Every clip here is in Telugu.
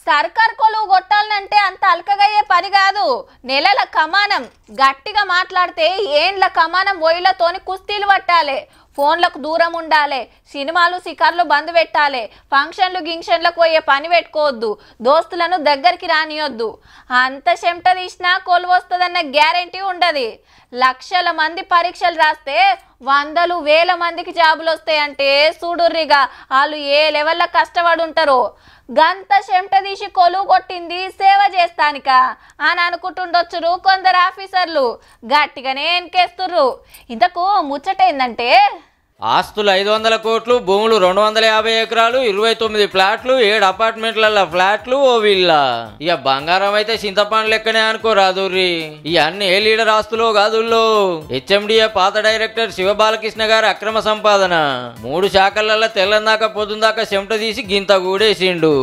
సర్కార్ కొలువు కొట్టాలంటే అంత అల్కగయ్యే పని కాదు. నెలల కమానం గట్టిగా మాట్లాడితే ఏండ్ల కమానం ఒయిలతోని కుస్తీలు పట్టాలి. ఫోన్లకు దూరం ఉండాలి. సినిమాలు సికార్లు బంద్ పెట్టాలి. ఫంక్షన్లు గింక్షన్లకు పోయే పని పెట్టుకోవద్దు. దోస్తులను దగ్గరికి రానియొద్దు. అంత చెమట తీసినా కొలువు వస్తుందన్న గ్యారెంటీ ఉండదు. లక్షల మంది పరీక్షలు రాస్తే వందలు వేల మందికి జాబులు వస్తాయంటే చూడుర్రిగా వాళ్ళు ఏ లెవెల్లో కష్టపడి ఉంటారో. గంత చెమట తీసి కొలువు కొట్టింది సేవ చేస్తానిక అని అనుకుంటుండొచ్చురు కొందరు ఆఫీసర్లు. గట్టిగానే ఎన్కేస్తుర్రు. ఇంతకు ముచ్చట ఏందంటే ఆస్తులు 500 కోట్లు, భూములు 250 ఎకరాలు, 29 ఫ్లాట్లు, 7 అపార్ట్మెంట్ల ఫ్లాట్లు, ఓ విల్లా. ఇక బంగారం అయితే చింతపండు లెక్కనే అనుకోరాదుర్రి. ఈ అన్ని ఏ లీడర్ ఆస్తులో కాదుల్లో. హెచ్ఎండిఏ పాత డైరెక్టర్ శివబాలకృష్ణ గారి అక్రమ సంపాదన 3 శాఖలలో తెల్లందాకా పొద్దుందాకా చెమట తీసి గింత గూడేసిండు.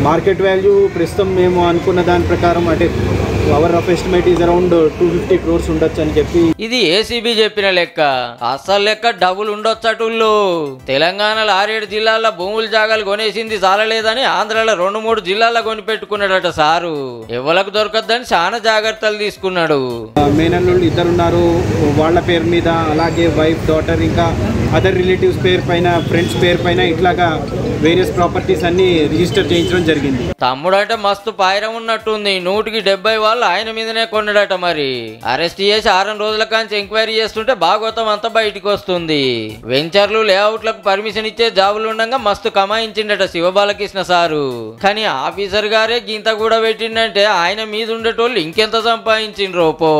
మార్కెట్ వాల్యూ ప్రస్తుతం మేము అనుకున్న దాని ప్రకారం అంటే our rough estimate is around 250 crores ఉండొచ్చు అని చెప్పి ఇది ఏసీబీ చెప్పిన లెక్క. అసలు లెక్క డబుల్ ఉండొచ్చటుల్లో. తెలంగాణలో 6-7 జిల్లాల్లో భూములు జాగాలు కొనేసింది చాలలేదని ఆంధ్రాలో 2-3 జిల్లాల్లో కొనిపెట్టుకున్నాడట సారు. ఎవరికి దొరకద్దని చాలా జాగ్రత్తలు తీసుకున్నాడు. మేనల్లుళ్ళు 2 ఉన్నారు. వాళ్ళ పేరు మీద అలాగే వైఫ్, డాటర్, ఇంకా అదర్ రిలేటివ్స్ పేరు పైన, ఫ్రెండ్స్ పేరు పైన ఇట్లాగా వేరియస్ ప్రాపర్టీస్ అన్ని రిజిస్టర్ చేయించడం జరిగింది. తమ్ముడంటే మస్తు పాయిరం ఉన్నట్టుంది. 170 వాళ్ళు ఆయన మీదనే కొన్నాడట. మరి అరెస్ట్ చేసి 6 రోజుల కాంచి ఎంక్వైరీ చేస్తుంటే భాగవతం అంతా బయటికి వస్తుంది. వెంచర్లు, లేఅవుట్లకు పర్మిషన్ ఇచ్చే జాబులు ఉండగా మస్తు కమాయించిండట శివబాలకృష్ణ సారు. కానీ ఆఫీసర్ గారే గింత కూడా పెట్టిండంటే ఆయన మీద ఉండేటోళ్ళు ఇంకెంత సంపాదించిండ్రోపో.